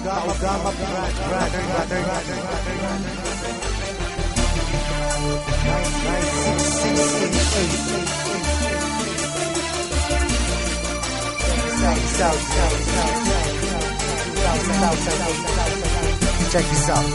Taugama brother. Check this out.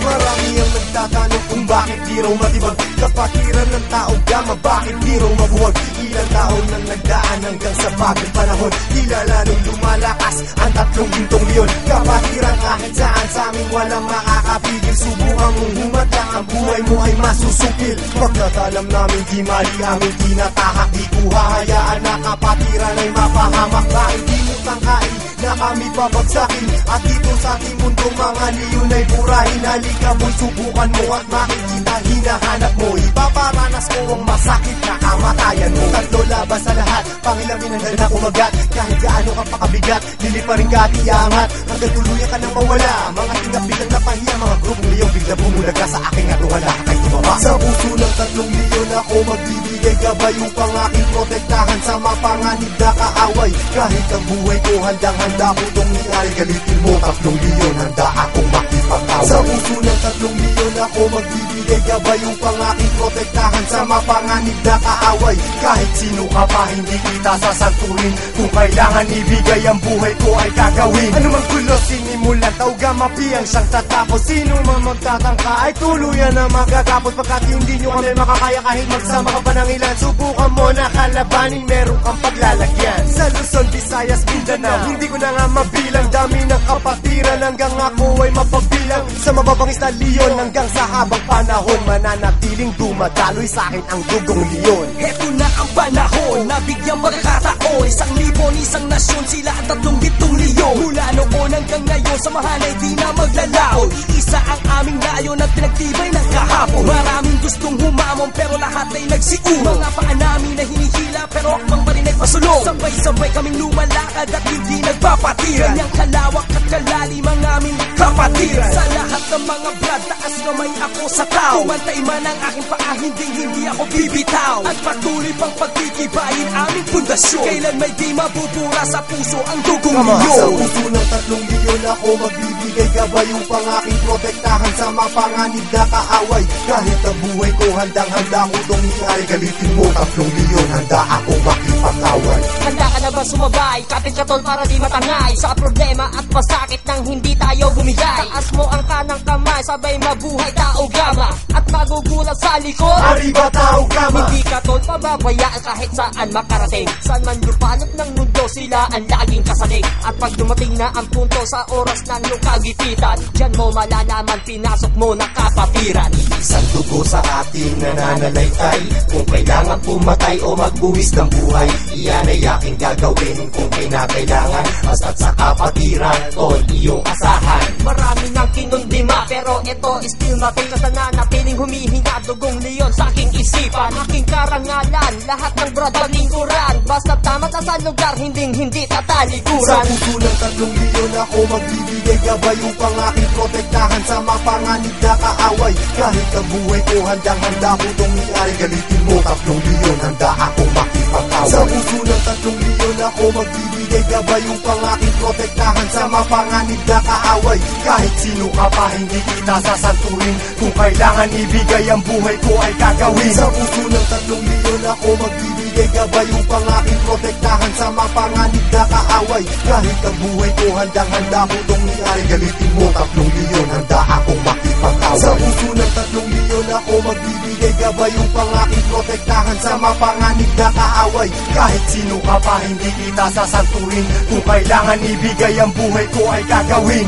Marami ang nagtatanong kung bakit di raw matibag kapatiran ng tao gama, bakit di raw mabuwag. Ilang taon nang nagdaan hanggang sa bagong panahon, tila lalong lumalakas ang 3 gintong leon. Kapatiran kahit saan sa amin walang makakapigil. Subukan mong humatang, ang buhay mo ay masusupil. Pagkatalam namin di mali aming tinatahak, di ko hahayaan na kapatiran ay mapahamak. Bakit di mo tangkain na kami babagsakin, at dito sa ating mundo mga leon ay burahin. Halika boy, subukan mo at makikita hinahanap mo. Ipaparanas ko ang masakit na kamatayan mo. 3 laban sa lahat, pangilamin ang dala kumagat. Kahit gaano ka pakabigat, liliparin ka at iangat hanggang tuluyan ka nang mawala. Mga tingap biglang napahiya, mga grupong leon bigla bumulaga sa aking at wala ka kay tumaba. Sa puso ng 3 leon ako magbibigay gabay upang aking protektahan sa mapanganib na kaaway. Kahit ang buhay ko handang-handa ko itong iay. Galitin mo 3 leon, handa akong makipag-away. Sa puso ng 3 leon ako magbibigay gabay upang aking protektahan sa mapanganib na kaaway. Kahit sino ka pa hindi kita sasanturin, kung kailangan ibigay ang buhay ko ay gagawin. Ano mang gulo sinimulan, taugama piyang siyang tatapos. Sino man magtatangka ay tuluyan na magagapos, pagkat hindi nyo kami makakaya kahit magsama ka pa ng ilan. Subukan mo na kalabanin, meron kang paglalagyan. Sa Luzon, Visayas, Mindanao, hindi ko na nga mabilang. Dami ng kapatiran hanggang ako ay mapagbilang. Sa mababangis na leon hanggang sa habang panahon, mananatiling dumadaloy sa akin ang dugong leon. Heto na ang panahon, nabigyang pagkakataon. 1,000 nasyon, sila at 3 gintong leon. Mula noon hanggang ngayon, samahan ay di na maglalaon. Iisa ang aming layon at pinagtibay ng kahapon. Maraming gustong humamon pero lahat ay nagsiuno. Mga paa namin na hinihila pero akmang pa rin ay pasulong. Sabay-sabay kaming lumalakad at hindi nagpapatiran. Ganyang kalawak at kalalim ang aming kapatiran. Sa lahat ng mga brad, taas kamay ako sa tao. Kumantay man ang aking paa, hindi ako bibitaw. At patuloy pang pagtitibayin aming pundasyon. Kailan may di mabubura sa puso ang dugong leon. Sa puso ng 3 leon ako magbibigay gabay upang aking protektahan sa mapanganib na kaaway. Kahit ang buhay ko handang-handa ko itong iay. Galitin mo 3 leon, handa akong makipag-away. Handa ka na ba sumabay? Kapit ka tol para di matangay sa problema at masakit nang hindi tayo bumigay. Taas mo ang kanang kamay, sabay mabuhay tao gama, at magugulat sa likod. Arriba tao gama. Hindi ka tol pababayaan kahit saan makarating. Saan man lupalot ng mundo, sila ang laging kasalig. At pag dumating na ang punto sa oras ng iyong kagipitan, diyan mo malalaman, pinasok mo na kapatiran. Isang dugo sa ating nananalaytay, kung kailangan pumatay o magbuwis ng buhay, iyan ay aking gagawin kung kinakailangan. Basta't sa kapatiran, tol, iyong asahan. Marami nang kinundima, pero ito still nothing. Kasi nanatiling humihinga dugong leon sa aking isipan. Aking karangalan, lahat ng brad palingkuran. Basta tama sa lugar, hindi tatalikuran. Sa puso ng 3 leon ako magbibigay gabay upang aking protektahan sa mapanganib na kaaway. Kahit ang buhay ko handang-handa ko itong iay. Galitin mo 3 leon, handa akong makipag-away. Sa puso ng 3 leon ako magbibigay gabay upang aking protektahan sa mapanganib na kaaway. Kahit sino ka pa hindi kita sasanturin, kung kailangan ibigay ang buhay ko ay gagawin. Sa puso ng 3 leon ako magbibigay gabay upang aking protektahan sa mapanganib na kaaway. Kahit ang buhay ko handang-handa ko itong iay. Galitin mo 3 leon, handa akong makipag-away. Sa puso ng 3 leon ako magbibigay gabay upang aking protektahan sa mapanganib na kaaway. Kahit sino ka pa hindi kita sasanturin, kung kailangan ibigay ang buhay ko ay gagawin.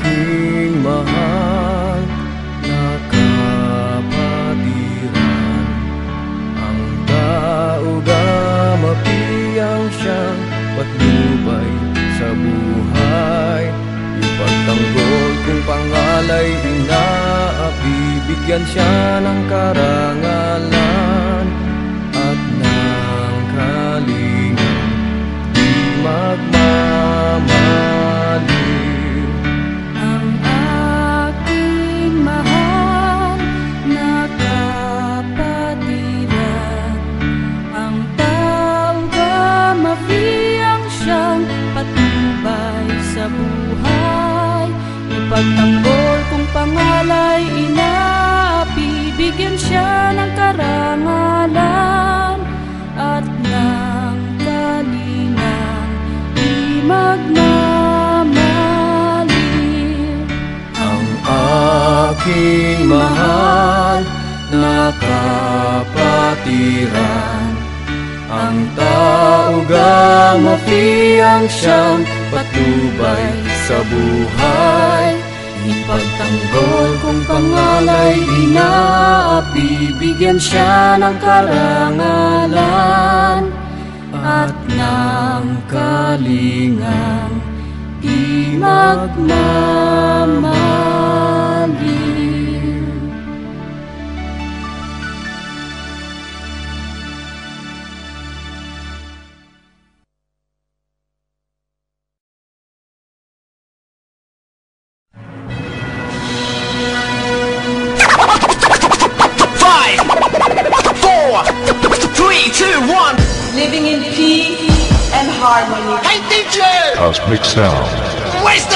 Aking mahal na kapatid, bigyan siya ng karangalan at ng kalingang di magmamaliw. Ang aking mahal na kapatiran, ang taong kamafiyang siyang patnubay sa buhay. Ipagtanggol kung pangalay inaapi, bigyan siya ng karangalan at ng kalingang di magmamaliw. Ang aking mahal na kapatiran, ang tauga mafiyang siyang patnubay sa buhay. Ipagtanggol kung pangalay inaapi, bigyan siya ng karangalan at ng kalingang di magmamaliw. Living in peace and harmony. Cosmic Sound. Waste